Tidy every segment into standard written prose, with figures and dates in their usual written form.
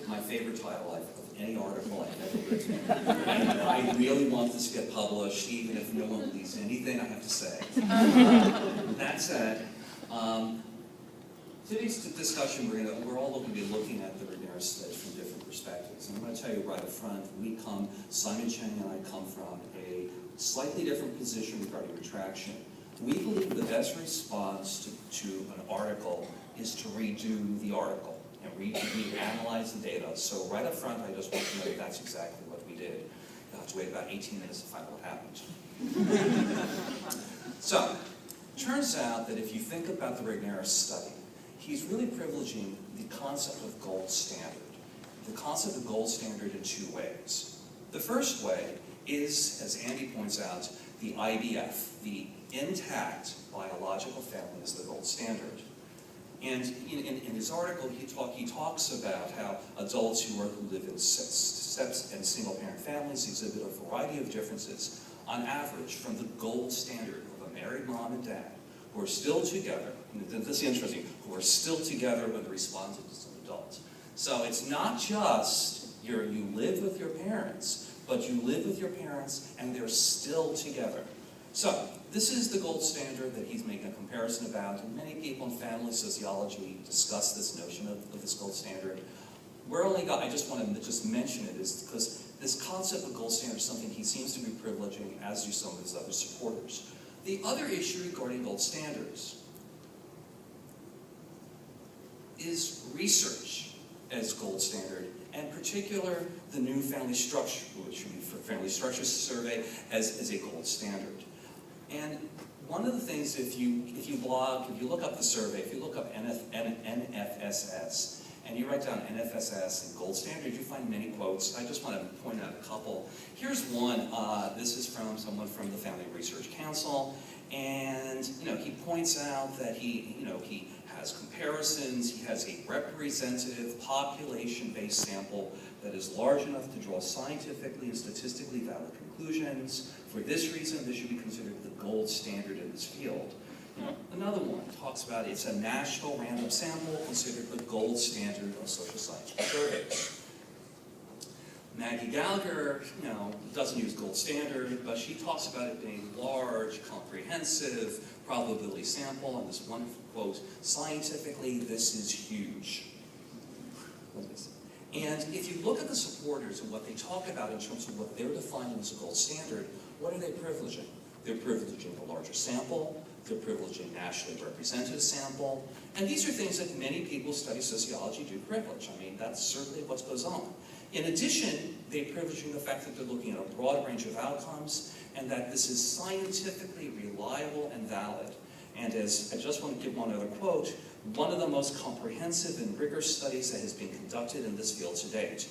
my favorite title of any article I've ever written. And I really want this to get published, even if no one believes anything I have to say. That said, today's discussion, we're all going to be looking at the Regnerus study from different perspectives. And I'm going to tell you right up front, Simon, Cheng, and I come from a slightly different position regarding retraction. We believe the best response to an article is to redo the article and reanalyze the data. So right up front, I just want to know that that's exactly what we did. You'll have to wait about 18 minutes to find out what happened. So, turns out that if you think about the Regnerus study, he's really privileging the concept of gold standard. The concept of gold standard in two ways. The first way is, as Andy points out, the IBF, the intact biological family is the gold standard. And in his article, he talks about how adults who live in sex and single-parent families exhibit a variety of differences, on average, from the gold standard of a married mom and dad, who are still together, and this is interesting, who are still together when responding as an adult. So it's not just you live with your parents, but you live with your parents and they're still together. So this is the gold standard that he's making a comparison about, and many people in family sociology discuss this notion of this gold standard. I just want to mention it is because this concept of gold standard is something he seems to be privileging, as do some of his other supporters. The other issue regarding gold standards is research as gold standard, and in particular the new family structure, which would be for family structure survey as a gold standard. And one of the things, if you look up the survey, if you look up NFSS, and you write down NFSS and gold standard, you find many quotes. I just want to point out a couple. Here's one. This is from someone from the Family Research Council, and he points out that he has comparisons. He has a representative population-based sample that is large enough to draw scientifically and statistically valid conclusions. For this reason, this should be considered the gold standard in this field. Another one talks about it's a national random sample considered the gold standard of social science surveys. Maggie Gallagher, doesn't use gold standard, but she talks about it being large, comprehensive, probability sample, and this wonderful quote, scientifically, this is huge. And if you look at the supporters and what they talk about in terms of what they're defining as a gold standard, what are they privileging? They're privileging a larger sample, they're privileging nationally representative sample, and these are things that many people who study sociology do privilege. I mean, that's certainly what goes on. In addition, they're privileging the fact that they're looking at a broad range of outcomes, and that this is scientifically reliable and valid. And as I just want to give one other quote, one of the most comprehensive and rigorous studies that has been conducted in this field to date.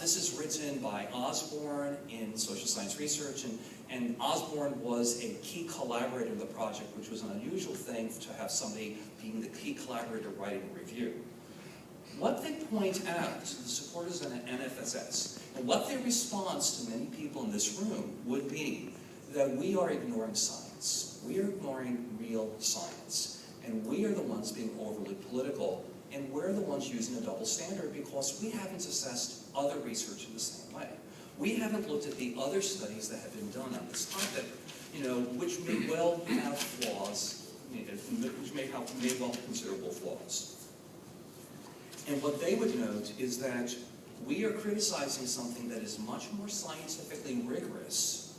This is written by Osborne in social science research, and Osborne was a key collaborator in the project, which was an unusual thing to have somebody being the key collaborator writing a review. What they point out to the supporters in NFSS, and what their response to many people in this room would be that we are ignoring science. We are ignoring real science. And we are the ones being overly political, and we're the ones using a double standard because we haven't assessed other research in the same way. We haven't looked at the other studies that have been done on this topic, which may well have flaws, which may well have considerable flaws. And what they would note is that we are criticizing something that is much more scientifically rigorous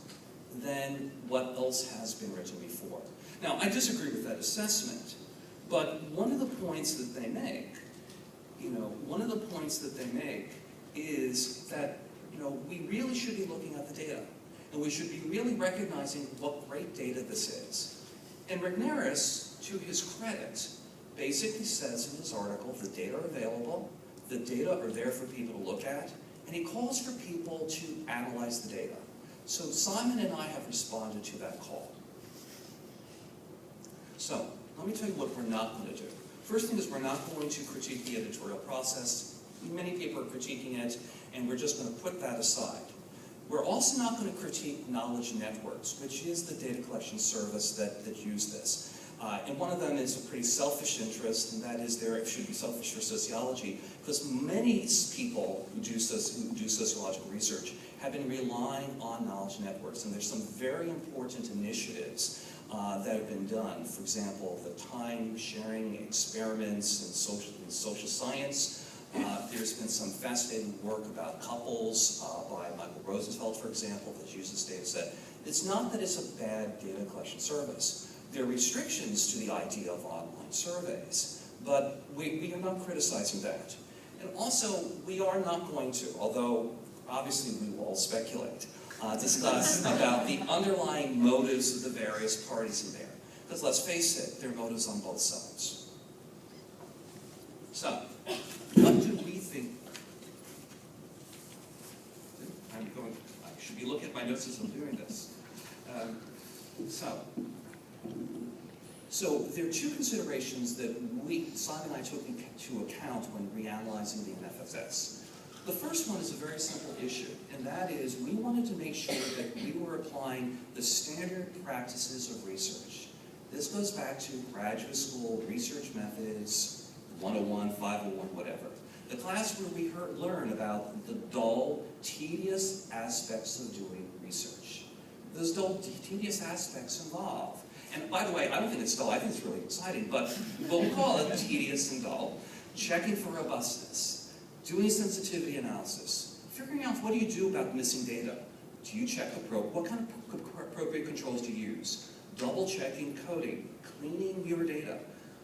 than what else has been written before. Now, I disagree with that assessment, but one of the points that they make, is that, we really should be looking at the data, and we should be really recognizing what great data this is. And Regnerus, to his credit, basically says in his article, the data are available, the data are there for people to look at, and he calls for people to analyze the data. So Simon and I have responded to that call. So, let me tell you what we're not going to do. First thing is we're not going to critique the editorial process. Many people are critiquing it, and we're just going to put that aside. We're also not going to critique knowledge networks, which is the data collection service that use this. And one of them is a pretty selfish interest, and that is it should be selfish for sociology, because many people who do sociological research have been relying on knowledge networks, and there's some very important initiatives that have been done. For example, the time-sharing experiments in social science. There's been some fascinating work about couples by Michael Rosenfeld, for example, that uses data set. It's not that it's a bad data collection service. There are restrictions to the idea of online surveys, but we are not criticizing that. And also, we are not going to, although obviously we will all speculate, discuss about the underlying motives of the various parties in there. Because let's face it, there are motives on both sides. So, what do we think? I should be looking at my notes as I'm doing this. So there are two considerations that Simon and I took into account when reanalyzing the NFSS. The first one is a very simple issue, and that is we wanted to make sure that we were applying the standard practices of research. This goes back to graduate school research methods, 101, 501, whatever. The class where we learn about the dull, tedious aspects of doing research. Those dull, tedious aspects involve, and by the way, I don't think it's dull, I think it's really exciting, but we'll call it tedious and dull. Checking for robustness, doing sensitivity analysis, figuring out what do you do about missing data. Do you check what kind of appropriate controls do you use? Double checking coding, cleaning your data.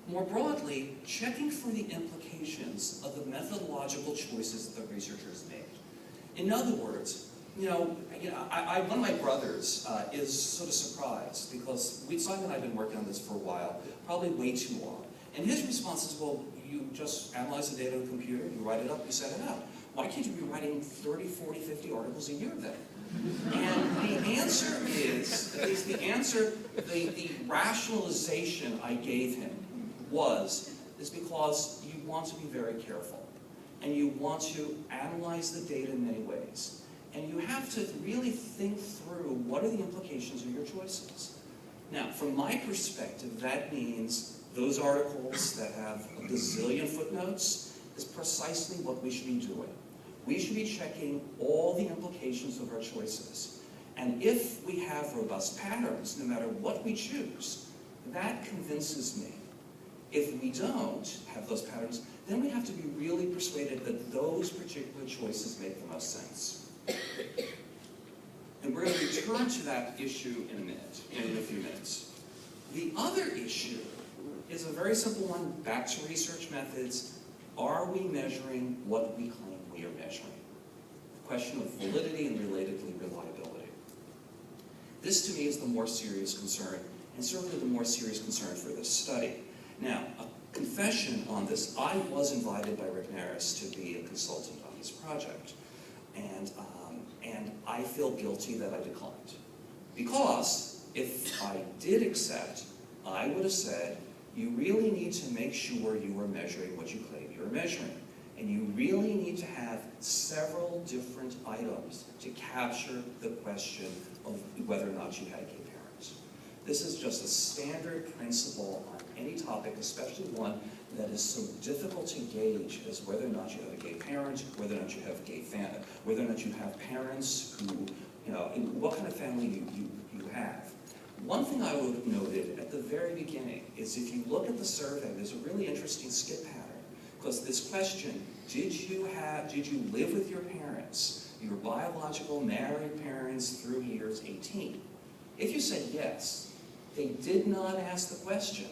More broadly, checking for the implications of the methodological choices that the researchers made. In other words, one of my brothers is sort of surprised because Simon and I have been working on this for a while, probably way too long. And his response is, well, you just analyze the data on the computer, you write it up, you set it out. Why can't you be writing 30, 40, 50 articles a year then? And the answer is, at least the rationalization I gave him is because you want to be very careful. And you want to analyze the data in many ways. And you have to really think through what are the implications of your choices. Now, from my perspective, that means those articles that have a gazillion footnotes is precisely what we should be doing. We should be checking all the implications of our choices. And if we have robust patterns, no matter what we choose, that convinces me. If we don't have those patterns, then we have to be really persuaded that those particular choices make the most sense. And we're going to return to that issue in a few minutes. The other issue is a very simple one, back to research methods. Are we measuring what we claim we are measuring? The question of validity and relatedly reliability. This to me is the more serious concern, and certainly the more serious concern for this study. Now, a confession on this, I was invited by Regnerus to be a consultant on this project. And I feel guilty that I declined. Because if I did accept, I would have said, you really need to make sure you are measuring what you claim you are measuring. And you really need to have several different items to capture the question of whether or not you had gay parents. This is just a standard principle on any topic, especially one that is so difficult to gauge as whether or not you have a gay parent, whether or not you have whether or not you have parents who, what kind of family you have. One thing I would have noted at the very beginning is if you look at the survey, there's a really interesting skip pattern. Because this question, did you live with your parents, your biological married parents through years 18? If you said yes, they did not ask the question,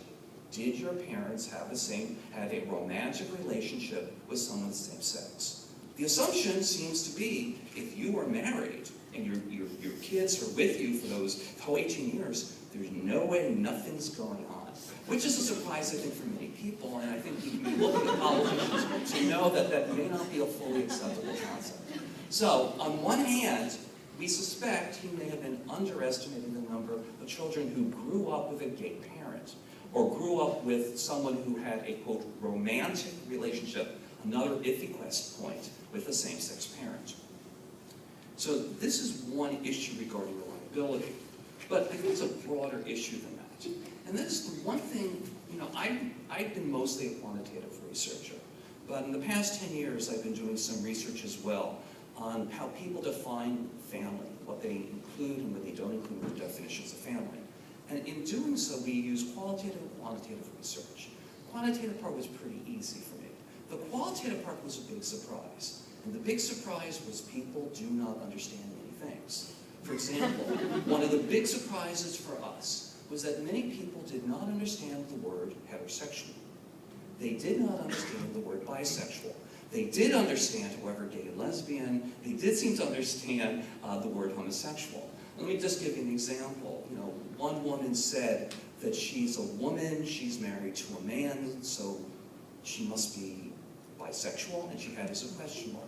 did your parents have a romantic relationship with someone of the same sex? The assumption seems to be, if you are married and your kids are with you for those whole 18 years, there's no way nothing's going on. Which is a surprise, I think, for many people, and I think you can look at the politicians to know that that may not be a fully acceptable concept. So, on one hand, we suspect he may have been underestimating the number of children who grew up with a gay parent, or grew up with someone who had a, quote, romantic relationship, another iffy point, with a same-sex parent. So this is one issue regarding reliability. But I think it's a broader issue than that. And this is the one thing, I've been mostly a quantitative researcher, but in the past 10 years I've been doing some research as well on how people define family, what they include and what they don't include in their definitions of family. And in doing so, we use qualitative and quantitative research. The quantitative part was pretty easy for me. The qualitative part was a big surprise. And the big surprise was people do not understand many things. For example, one of the big surprises for us was that many people did not understand the word heterosexual. They did not understand the word bisexual. They did understand, however, gay and lesbian. They did seem to understand the word homosexual. Let me just give you an example. One woman said that she's a woman, she's married to a man, so she must be bisexual, and she had as a question mark.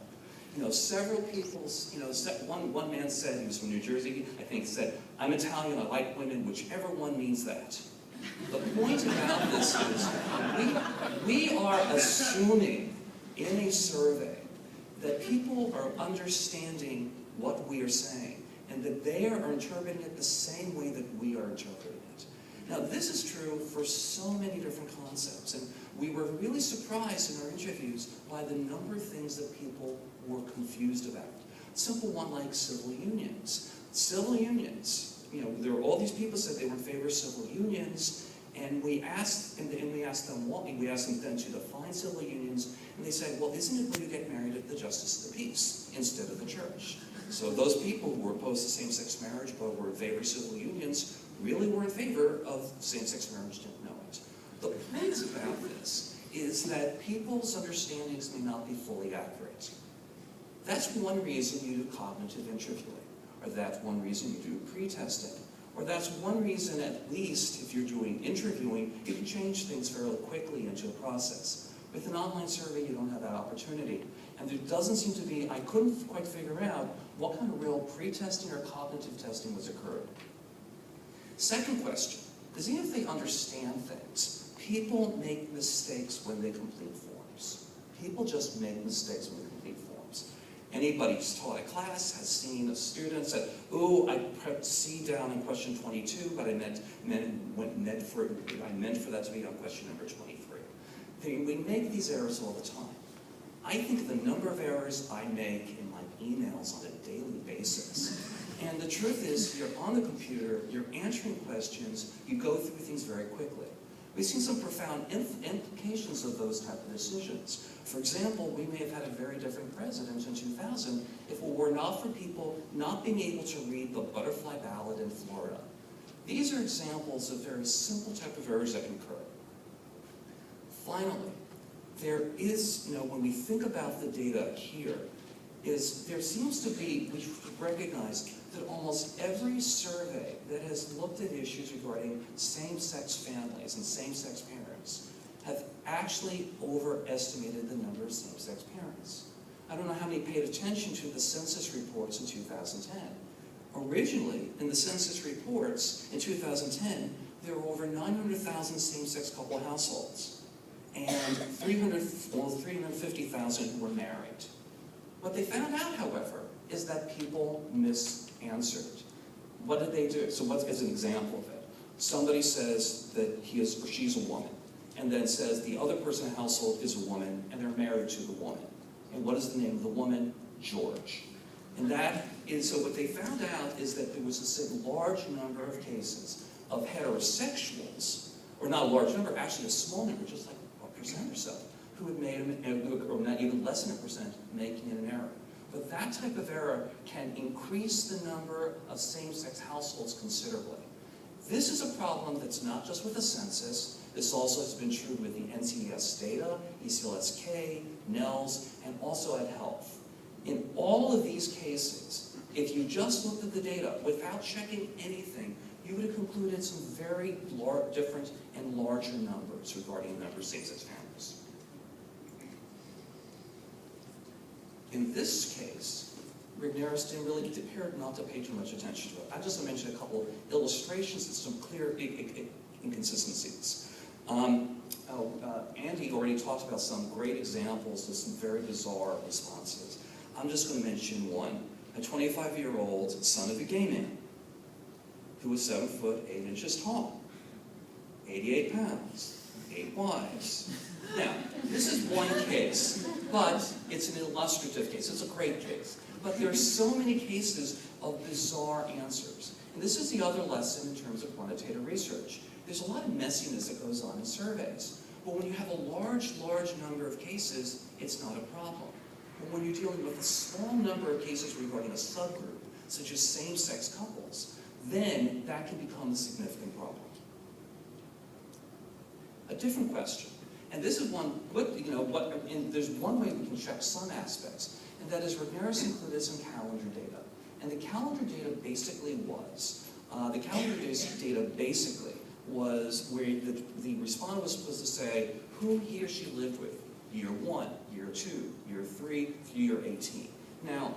Several people, one man said, he was from New Jersey, I think said, I'm Italian, I like women, whichever one means that. The point about this is, we are assuming in a survey that people are understanding what we are saying, and that they are interpreting it the same way that we are interpreting it. Now, this is true for so many different concepts, and we were really surprised in our interviews by the number of things that people were confused about. Simple one like civil unions. Civil unions, there were all these people said they were in favor of civil unions, and we asked them why. We asked them then to define civil unions, and they said, well, isn't it when you get married at the justice of the peace instead of the church? So those people who were opposed to same-sex marriage but were in favor of civil unions really were in favor of same-sex marriage, didn't know it. The point about this is that people's understandings may not be fully accurate. That's one reason you do cognitive interviewing, or that's one reason you do pre-testing, or that's one reason, at least, if you're doing interviewing, you can change things fairly quickly into a process. With an online survey, you don't have that opportunity. And there doesn't seem to be, I couldn't quite figure out what kind of real pre-testing or cognitive testing was occurred. Second question is, even if they understand things, people make mistakes when they complete forms. People just make mistakes when they complete forms. Anybody who's taught a class has seen a student said, "Ooh, I prepped C down in question 22, but I meant for that to be on question number 23." We make these errors all the time. I think the number of errors I make in my emails on a daily basis. And the truth is, you're on the computer, you're answering questions, you go through things very quickly. We've seen some profound implications of those type of decisions. For example, we may have had a very different president in 2000 if it were not for people not being able to read the butterfly ballot in Florida. These are examples of very simple type of errors that can occur. Finally, there is, when we think about the data here, there seems to be, we recognize that almost every survey that has looked at issues regarding same-sex families and same-sex parents have actually overestimated the number of same-sex parents. I don't know how many paid attention to the census reports in 2010. Originally, in the census reports in 2010, there were over 900,000 same-sex couple households and 350,000 who were married. What they found out, however, is that people misanswered. What did they do? So what is an example of it? Somebody says that he is or she's a woman, and then says the other person in the household is a woman, and they're married to the woman. And what is the name of the woman? George. And so what they found out is that there was a large number of cases of heterosexuals, or not a large number, actually a small number, just like 1% or so, who had made, or not even less than 1%, making an error. But that type of error can increase the number of same-sex households considerably. This is a problem that's not just with the census. This also has been true with the NCES data, ECLSK, NELS, and also at health. In all of these cases, if you just looked at the data without checking anything, you would have concluded some very different and larger numbers regarding the number of same-sex families. In this case, Regnerus appeared not to pay too much attention to it. I just mentioned a couple of illustrations and some clear inconsistencies. Andy already talked about some great examples of some very bizarre responses. I'm just going to mention one. A 25-year-old son of a gay man. who was 7 foot 8 inches tall, 88 pounds, 8 wives. Now, this is one case, but it's an illustrative case. It's a great case. But there are so many cases of bizarre answers. And this is the other lesson in terms of quantitative research. There's a lot of messiness that goes on in surveys. But when you have a large number of cases, it's not a problem. But when you're dealing with a small number of cases regarding a subgroup, such as same-sex couples, then that can become a significant problem. A different question, and this is one, there's one way we can check some aspects, and that is Regnerus included some calendar data. And the calendar data basically was, where the respondent was supposed to say who he or she lived with, year 1, year 2, year 3, through year 18. Now,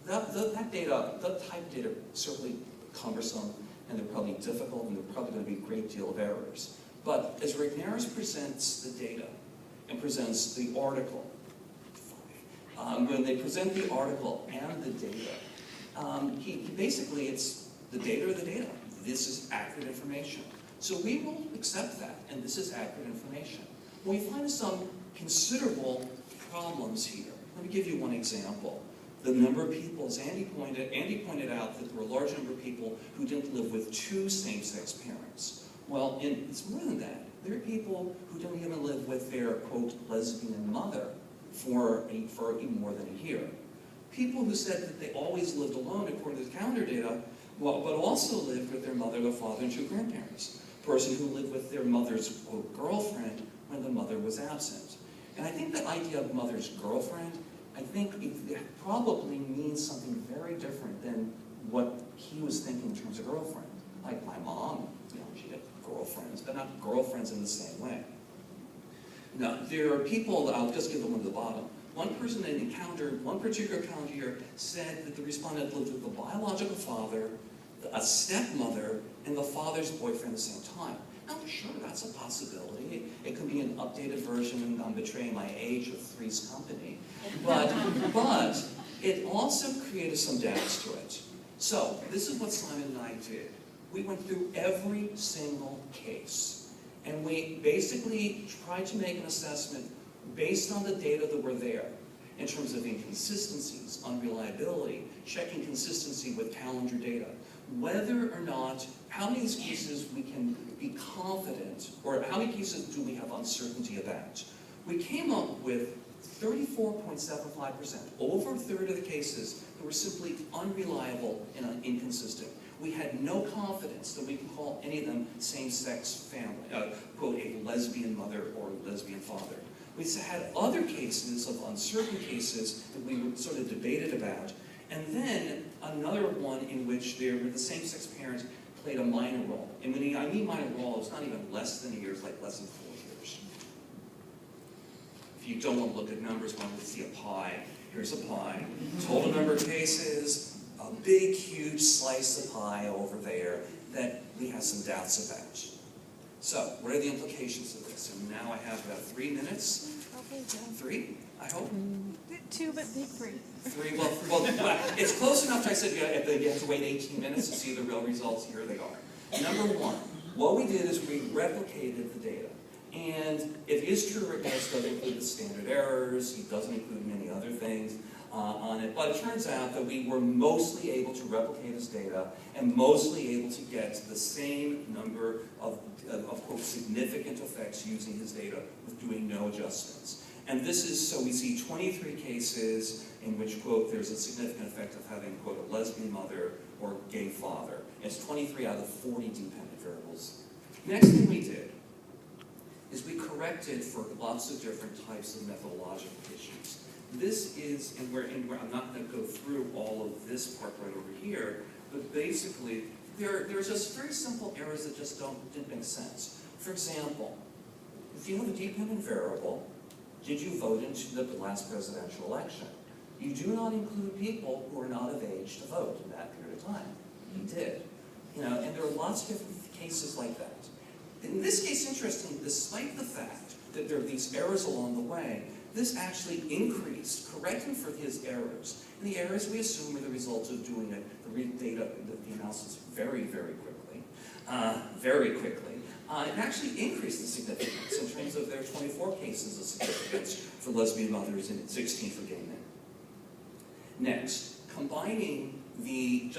that data, that type of data, certainly cumbersome, and they're probably difficult, and there's probably going to be a great deal of errors. But as Regnerus presents the data and presents the article, when they present the article and the data, he basically, it's the data or the data. This is accurate information. So we will accept that, and this is accurate information. Well, we find some considerable problems here. Let me give you one example. The number of people, as Andy pointed out that there were a large number of people who didn't live with 2 same-sex parents. Well, it's more than that. There are people who don't even live with their, quote, lesbian mother for even more than a year. People who said that they always lived alone, according to the calendar data, but also lived with their mother, their father, and 2 grandparents. A person who lived with their mother's, quote, girlfriend when the mother was absent. And I think the idea of mother's girlfriend, I think it probably means something very different than what he was thinking in terms of girlfriend. Like my mom, she had girlfriends, but not girlfriends in the same way. Now, there are people, I'll just give them at the bottom. One person that encountered, one particular calendar year, said that the respondent lived with the biological father, a stepmother, and the father's boyfriend at the same time. Now, sure, that's a possibility. It could be an updated version, and I'm betraying my age, of Three's Company. But it also created some doubts to it. So, this is what Simon and I did. We went through every single case, and we basically tried to make an assessment based on the data that were there, in terms of inconsistencies, unreliability, checking consistency with calendar data, whether or not, how many of these cases we can be confident, or how many cases do we have uncertainty about. We came up with 34.75%, over a third of the cases that were simply unreliable and inconsistent. We had no confidence that we could call any of them same-sex family, quote, a lesbian mother or a lesbian father. We had other cases of uncertain cases that we were sort of debated about, and then another one in which the same-sex parents played a minor role. And when I mean minor role, it's not even less than a year, it's like less than 4 years. If you don't want to look at numbers, want to see a pie, here's a pie. Total number of cases, a big, huge slice of pie over there that we have some doubts about. So, what are the implications of this? And now I have about 3 minutes. Okay, John. 3, I hope? 2, but big 3. 3, well, it's close enough. I said you have to wait 18 minutes to see the real results. Here they are. Number 1, what we did is we replicated the data. And it is true Regnerus doesn't include the standard errors. He doesn't include many other things on it. But it turns out that we were mostly able to replicate his data and mostly able to get the same number of quote, significant effects using his data with doing no adjustments. And this is, so we see 23 cases in which, quote, there's a significant effect of having, quote, a lesbian mother or gay father. And it's 23 out of 40 dependent variables. Next thing we did is we corrected for lots of different types of methodological issues. This is, and I'm not going to go through all of this part right over here, but basically, there's just very simple errors that just didn't make sense. For example, if you have a dependent variable, did you vote in the last presidential election? You do not include people who are not of age to vote in that period of time. You did. And there are lots of different cases like that. In this case, interestingly, despite the fact that there are these errors along the way, this actually increased, correcting for his errors. And the errors we assume are the result of doing the analysis very, very quickly. very quickly. It actually increased the significance in terms of their 24 cases of significance for lesbian mothers and 16 for gay men. Next, combining the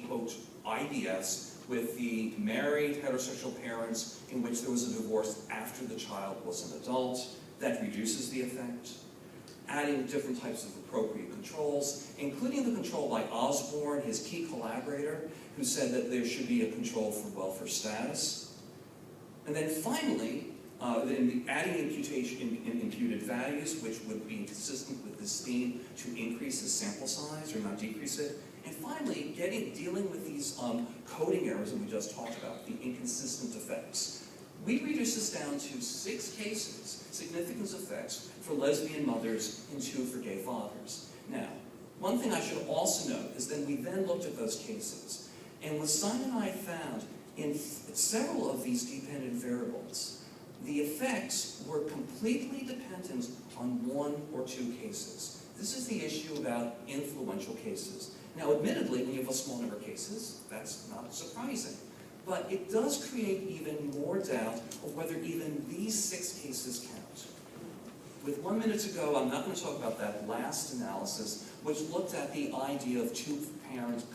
quote, IDS with the married heterosexual parents in which there was a divorce after the child was an adult, that reduces the effect. Adding different types of appropriate controls, including the control by Osborne, his key collaborator, who said that there should be a control for welfare status. And then finally, adding imputed values, which would be consistent with this theme to increase the sample size or not decrease it. And finally, dealing with these coding errors that we just talked about, the inconsistent effects. We reduced this down to 6 cases, significance effects, for lesbian mothers and 2 for gay fathers. Now, one thing I should also note is that we then looked at those cases, and what Sone and I found in several of these dependent variables, the effects were completely dependent on 1 or 2 cases. This is the issue about influential cases. Now, admittedly, when you have a small number of cases, that's not surprising. But it does create even more doubt of whether even these 6 cases count. With 1 minute to go, I'm not going to talk about that last analysis, which looked at the idea of 2 parents,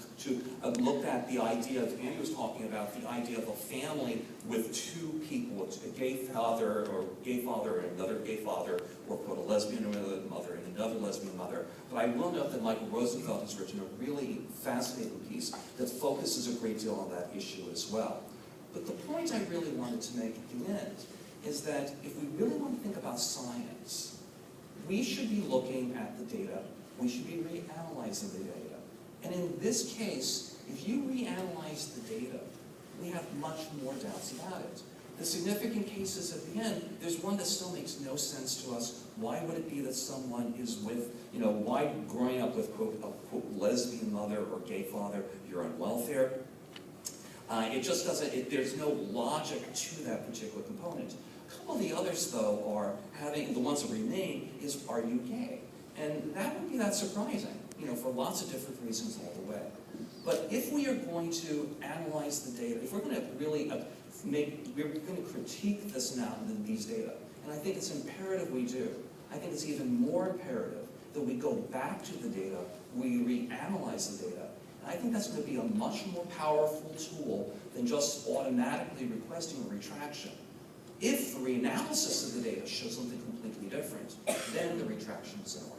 looked at the idea of, Andy was talking about the idea of a family with 2 people, it's a gay father and another gay father, or quote, a lesbian mother and another lesbian mother. But I will note that Michael Rosenfeld has written a really fascinating piece that focuses a great deal on that issue as well. But the point I really wanted to make at the end is that if we really want to think about science, we should be looking at the data, we should be reanalyzing the data. And in this case, if you reanalyze the data, we have much more doubts about it. The significant cases at the end, there's one that still makes no sense to us. Why would it be that someone is with, why growing up with, quote, a quote, lesbian mother or gay father, you're on welfare? It just doesn't, there's no logic to that particular component. A couple of the others, though, are the ones that remain is, are you gay? And that wouldn't be that surprising, for lots of different reasons all the way. But if we are going to analyze the data, if we're going to really we're going to critique this now in these data, and I think it's imperative we do. I think it's even more imperative that we go back to the data, we reanalyze the data. And I think that's going to be a much more powerful tool than just automatically requesting a retraction. If the reanalysis of the data shows something completely different, then the retraction is in order.